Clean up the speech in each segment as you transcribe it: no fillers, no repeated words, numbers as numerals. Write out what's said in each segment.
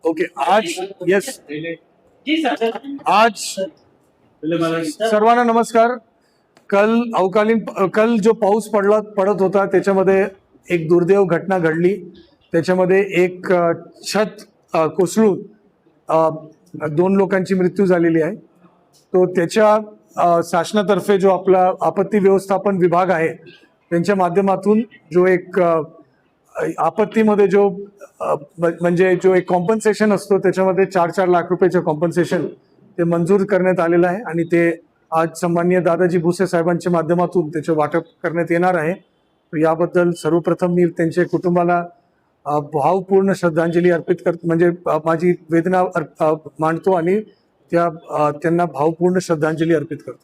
Okay आज yes आज सर्वांना नमस्कार. कल जो पाऊस पडत होता त्याच्यामध्ये एक दुर्दैव घटना घडली. त्याच्यामध्ये एक छत कोसळून 2 लोकांची मृत्यू झालेली आहे. तो त्याच्या शासनातर्फे जो आपला आपत्ती व्यवस्थापन विभाग आहे त्यांच्या माध्यमातून जो एक आपत्तीमध्ये जो म्हणजे जो एक कॉम्पन्सेशन असतो त्याच्यामध्ये 4-4 लाख रुपयाचं कॉम्पन्सेशन ते मंजूर करण्यात आलेलं आहे आणि ते आज सन्माननीय दादाजी भुसे साहेबांच्या माध्यमातून त्याचे वाटप करण्यात येणार आहे. याबद्दल सर्वप्रथम मी त्यांच्या कुटुंबाला भावपूर्ण श्रद्धांजली अर्पित म्हणजे माझी वेदना मांडतो आणि त्यांना भावपूर्ण श्रद्धांजली अर्पित करतो.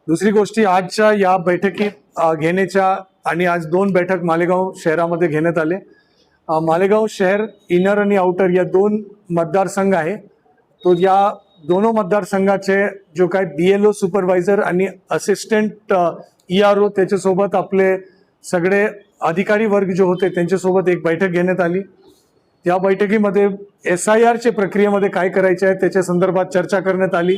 दुसरी गोष्टी आजच्या या बैठकीत घेण्याच्या आणि आज 2 बैठक मालेगाव शहरामध्ये घेण्यात आले. मालेगाव शहर इनर आणि आउटर या 2 मतदारसंघ आहे. तो या दोनों मतदारसंघाचे जो काही BLO सुपरवायझर आणि असिस्टंट ERO त्याच्यासोबत आपले सगळे अधिकारी वर्ग जो होते त्यांच्यासोबत एक बैठक घेण्यात आली. त्या बैठकीमध्ये SIR चे प्रक्रियेमध्ये काय करायचे आहे त्याच्या संदर्भात चर्चा करण्यात आली.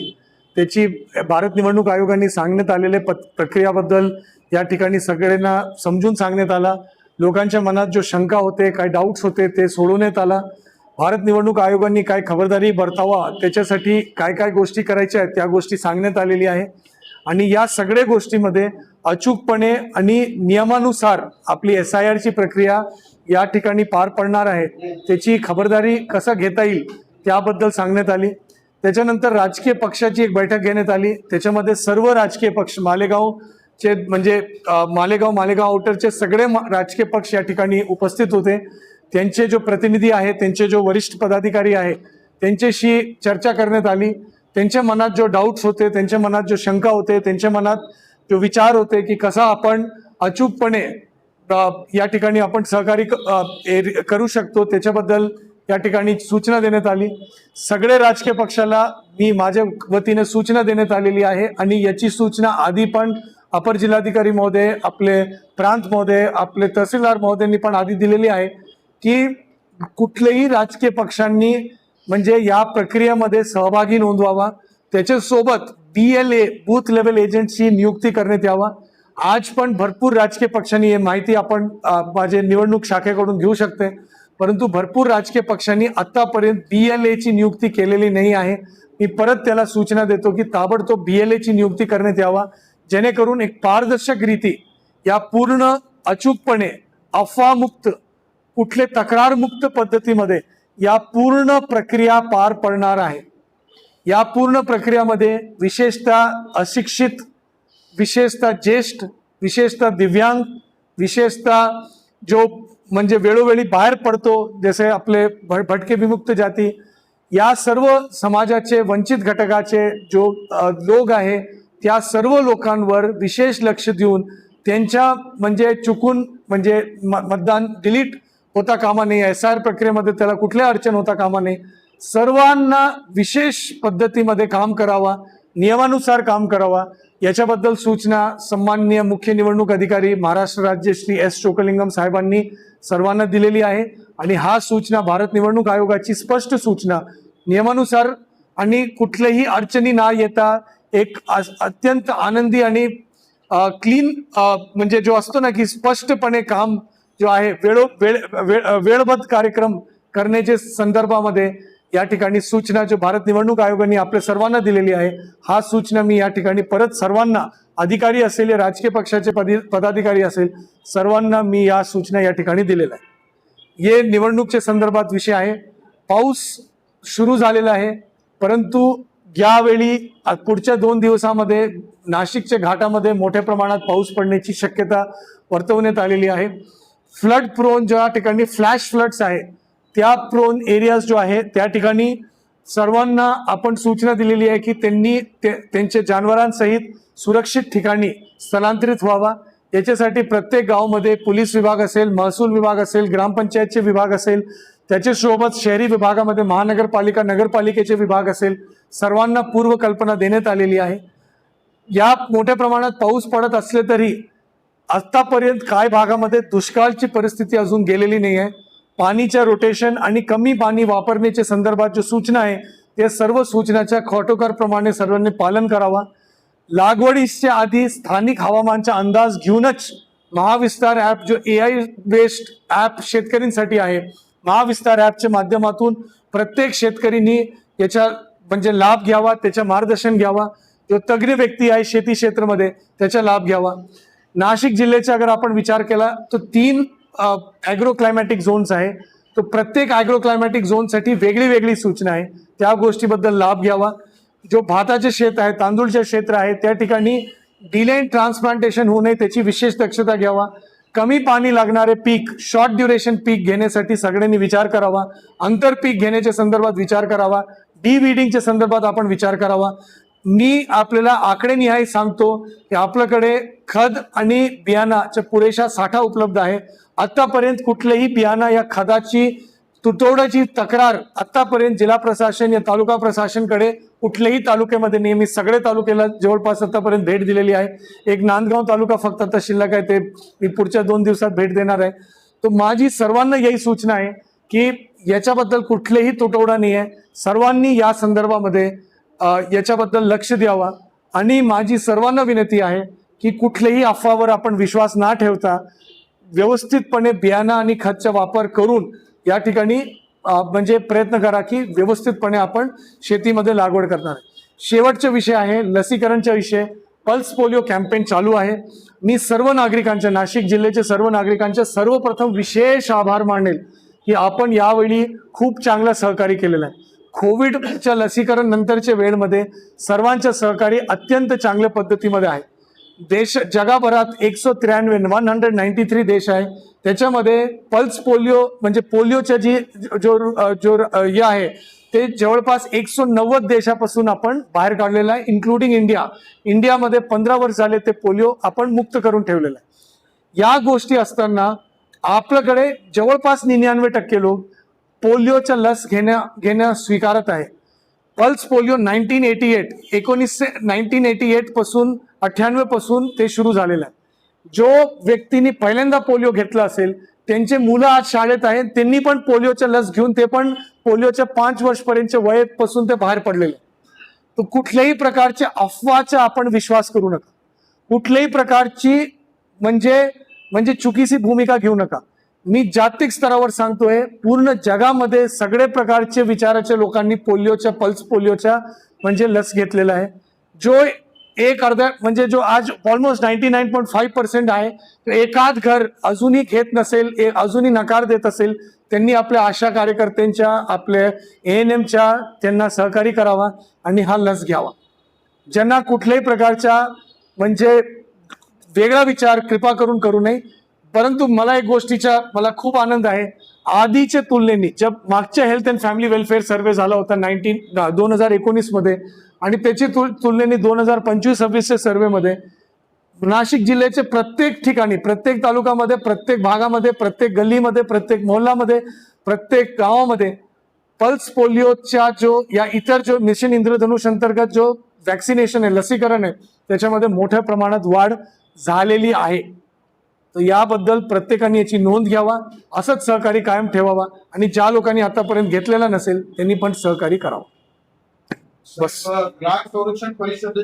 त्याची भारत निवडणूक आयोगाने सांगण्यात आलेले प्रक्रियाबद्दल या ठिकाणी सगळ्यांना समजून सांगण्यात आला. लोकांच्या मनात जो शंका होते काय डाऊट्स होते ते सोडवण्यात आला. भारत निवडणूक आयोगाने काय खबरदारी बरतावा त्याच्यासाठी काय काय गोष्टी करायच्या आहेत त्या गोष्टी सांगण्यात आलेली आहे. आणि या सगळ्या गोष्टीमध्ये अचूकपणे आणि नियमानुसार आपली SIR ची प्रक्रिया या ठिकाणी पार पडणार आहे त्याची खबरदारी कसं घेता येईल त्याबद्दल सांगण्यात आली. त्याच्यानंतर राजकीय पक्षाची एक बैठक घेण्यात आली. त्याच्यामध्ये सर्व राजकीय पक्ष मालेगावचे म्हणजे मालेगाव आउटरचे सगळे राजकीय पक्ष या ठिकाणी उपस्थित होते. त्यांचे जो प्रतिनिधी आहे त्यांचे जो वरिष्ठ पदाधिकारी आहे त्यांच्याशी चर्चा करण्यात आली. त्यांच्या मनात जो डाऊट्स होते त्यांच्या मनात जो शंका होते त्यांच्या मनात जो विचार होते की कसा आपण अचूकपणे या ठिकाणी आपण सहकार्य करू शकतो त्याच्याबद्दल या ठिकाणी सूचना देण्यात आली. सगळे राजकीय पक्षाला मी माझ्या वतीने सूचना देण्यात आलेली आहे आणि याची सूचना आधी पण अपर जिल्हाधिकारी महोदय आपले प्रांत महोदय आपले तहसीलदार महोदयांनी पण आधी दिलेली आहे की कुठल्याही राजकीय पक्षांनी म्हणजे या प्रक्रियेमध्ये सहभागी नोंदवावा. त्याच्यासोबत BLA बूथ लेवल एजंटची नियुक्ती करण्यात यावा. आज पण भरपूर राजकीय पक्षांनी ही माहिती आपण माझे निवडणूक शाखेकडून घेऊ शकते. परंतु भरपूर राजकीय पक्षांनी आतापर्यंत BLA ची नियुक्ती केलेली नाही आहे. मी परत त्याला सूचना देतो की ताबडतोब BLA ची नियुक्ती करण्यात यावा जेणेकरून एक पारदर्शक रीती या पूर्ण अचूकपणे अफवामुक्त कुठले तक्रारमुक्त पद्धतीमध्ये या पूर्ण प्रक्रिया पार पडणार आहे. या पूर्ण प्रक्रियामध्ये विशेषतः अशिक्षित विशेषतः ज्येष्ठ विशेषतः दिव्यांग विशेषतः जो म्हणजे वेळोवेळी बाहेर पडतो जसे आपले भटके विमुक्त जाती या सर्व समाजाचे वंचित घटकाचे जो लोक आहे त्या सर्व लोकांवर विशेष लक्ष देऊन त्यांच्या म्हणजे चुकून म्हणजे मतदान डिलीट होता कामा नये. SIR प्रक्रियेमध्ये त्याला कुठल्या अडचण होता कामा नये. सर्वांना विशेष पद्धतीमध्ये काम करावा नियमानुसार काम करावा याच्याबद्दल सूचना सन्माननीय मुख्य निवडणूक अधिकारी महाराष्ट्र राज्य श्री S चोकलिंगम साहेबांनी सर्वांना दिलेली आहे. आणि हा सूचना भारत निवडणूक आयोगाची स्पष्ट सूचना नियमानुसार आणि कुठल्याही अडचणी न येता एक अत्यंत आनंदी आणि क्लीन म्हणजे जो असतो ना की स्पष्टपणे काम जो आहे वेळबद्ध कार्यक्रम करण्याच्या संदर्भामध्ये या ठिकाणी सूचना जो भारत निवडणूक आयोगाने आपल्या सर्वांना दिलेली आहे. हा सूचना मी या ठिकाणी परत सर्वांना अधिकारी असेल राजकीय पक्षाचे पदाधिकारी असेल सर्वांना मी या सूचना या ठिकाणी दिलेल्या आहे. हे निवडणूकच्या संदर्भात विषय आहे. पाऊस सुरू झालेला आहे परंतु यावेळी पुढच्या 2 दिवसामध्ये नाशिकच्या घाटामध्ये मोठ्या प्रमाणात पाऊस पडण्याची शक्यता वर्तवण्यात आलेली आहे. फ्लड प्रोन ज्या ठिकाणी फ्लॅश फ्लड्स आहे त्या प्रोन एरियाज जो आहे त्या ठिकाणी सर्वांना आपण सूचना दिलेली आहे की त्यांनी त्यांच्या जनावरांसहित सुरक्षित ठिकाणी स्थलांतरित व्हावा. याच्यासाठी प्रत्येक गावामध्ये पोलीस विभाग असेल महसूल विभाग असेल ग्रामपंचायतचे विभाग असेल त्याच्यासोबत शहरी विभागामध्ये महानगरपालिका नगरपालिकेचे विभाग असेल सर्वांना पूर्वकल्पना देण्यात आलेली आहे. या मोठ्या प्रमाणात पाऊस पडत असले तरी आतापर्यंत काय भागामध्ये दुष्काळाची परिस्थिती अजून गेलेली नाही आहे. पाणीच्या रोटेशन आणि कमी पाणी वापरण्याच्या संदर्भात जो सूचना आहे त्या सर्व सूचनाच्या काटेकोरप्रमाणे सर्वांनी पालन करावा. लागवडीच्या आधी स्थानिक हवामानचा अंदाज घेऊनच महाविस्तार ॲप जो AI बेस्ड ॲप शेतकऱ्यांसाठी आहे, महाविस्तार ॲपच्या माध्यमातून प्रत्येक शेतकऱ्यांनी याचा म्हणजे लाभ घ्यावा, त्याचं मार्गदर्शन घ्यावा. जो तज्ञ व्यक्ती आहे शेती क्षेत्रामध्ये त्याचा लाभ घ्यावा. नाशिक जिल्ह्याचा अगर आपण विचार केला तर 3 ॲग्रो क्लायमॅटिक झोन्स आहे. तो प्रत्येक ॲग्रो क्लायमॅटिक झोनसाठी वेगळी वेगळी सूचना आहे, त्या गोष्टीबद्दल लाभ घ्यावा. जो भाताचे शेत आहे, तांदूळचे क्षेत्र आहे, त्या ठिकाणी डिले ट्रान्सप्लांटेशन होऊ नये त्याची विशेष दक्षता घ्यावा. कमी पाणी लागणारे पीक, शॉर्ट ड्युरेशन पीक घेण्यासाठी सगळ्यांनी विचार करावा. आंतर पीक घेण्याच्या संदर्भात विचार करावा. डी-वीडिंगच्या संदर्भात आपण विचार करावा. मी आपल्याला आकडेनिहाय सांगतो की आपल्याकडे खत आणि बियाणाचा पुरेसा साठा उपलब्ध आहे. आतापर्यंत कुठलेही बियाणा या खताची तुटवड्याची तक्रार आतापर्यंत जिल्हा प्रशासन या तालुका प्रशासनकडे कुठल्याही तालुक्यामध्ये नेहमी सगळे तालुक्याला जवळपास आतापर्यंत भेट दिलेली आहे. एक नांदगाव तालुका फक्त आता शिल्लक आहे, ते मी पुढच्या 2 दिवसात भेट देणार आहे. तर माझी सर्वांना यही सूचना आहे की याच्याबद्दल कुठलेही तुटवडा नाही आहे. सर्वांनी या संदर्भामध्ये याच्याबद्दल लक्ष द्यावा. आणि माझी सर्वांना विनंती आहे की कुठल्याही अफवावर आपण विश्वास न ठेवता व्यवस्थितपणे बियाणं आणि खतचा वापर करून या ठिकाणी म्हणजे प्रयत्न करा की व्यवस्थितपणे आपण शेतीमध्ये लागवड करणार आहे. शेवटचा विषय आहे लसीकरणचा विषय. पल्स पोलिओ कॅम्पेन चालू आहे. मी सर्व नागरिकांच्या, नाशिक जिल्ह्याच्या सर्व नागरिकांच्या सर्वप्रथम विशेष आभार मानेल की आपण यावेळी खूप चांगलं सहकार्य केलेलं आहे. कोविडच्या लसीकरण नंतरच्या वेळेमध्ये सर्वांचं सहकार्य अत्यंत चांगल्या पद्धतीमध्ये आहे. जगाभरात 193 देश आहे, त्याच्यामध्ये पल्स पोलिओ म्हणजे पोलिओच्या जो हे आहे ते जवळपास 190 देशापासून आपण बाहेर काढलेलं आहे, इन्क्लुडिंग इंडिया. इंडियामध्ये 15 वर्ष झाले ते पोलिओ आपण मुक्त करून ठेवलेलं आहे. या गोष्टी असताना आपल्याकडे जवळपास 99% लोक पोलिओच्या लस घेण्या स्वीकारत आहे. पल्स पोलिओ 1988 पासून 98 पासून ते सुरू झालेलं आहे. जो व्यक्तींनी पहिल्यांदा पोलिओ घेतला असेल त्यांचे मुलं आज शाळेत आहेत, त्यांनी पण पोलिओच्या लस घेऊन ते पण पोलिओच्या 5 वर्षपर्यंतच्या वयापासून ते बाहेर पडलेले. तर कुठल्याही प्रकारच्या अफवाचा आपण विश्वास करू नका. कुठल्याही प्रकारची म्हणजे चुकीची भूमिका घेऊ नका. मी जागतिक स्तरावर सांगतोय, पूर्ण जगामध्ये सगळे प्रकारचे विचाराच्या लोकांनी पोलिओच्या पल्स पोलिओच्या म्हणजे लस घेतलेला आहे. जो म्हणजे जो आज ऑलमोस्ट 99.5% आहे, एखाद घर अजूनही घेत नसेल, अजूनही नकार देत असेल, त्यांनी आपल्या आशा कार्यकर्त्यांच्या, आपल्या ANMच्या त्यांना सहकार्य करावा आणि हा लस घ्यावा. ज्यांना कुठल्याही प्रकारचा म्हणजे वेगळा विचार कृपा करून करू नये. परंतु मला एक गोष्टीचा मला खूप आनंद आहे, आधीच्या तुलनेने जब मागच्या हेल्थ अँड फॅमिली वेलफेअर सर्वे झाला होता 2019 मध्ये आणि त्याची तुलनेने 2025-26च्या सर्वेमध्ये नाशिक जिल्ह्याचे प्रत्येक ठिकाणी, प्रत्येक तालुक्यामध्ये, प्रत्येक भागामध्ये, प्रत्येक गल्लीमध्ये, प्रत्येक मोहल्ल्यामध्ये, प्रत्येक गावामध्ये पल्स पोलिओच्या जो या इतर जो मिशन इंद्रधनुष अंतर्गत जो वॅक्सिनेशन आहे, लसीकरण आहे, त्याच्यामध्ये मोठ्या प्रमाणात वाढ झालेली आहे. तर याबद्दल प्रत्येकाने याची नोंद घ्यावा, असंच सहकार्य कायम ठेवावा आणि ज्या लोकांनी आतापर्यंत घेतलेला नसेल त्यांनी पण सहकार्य करावं. बस. ग्राहक संरक्षण परिषद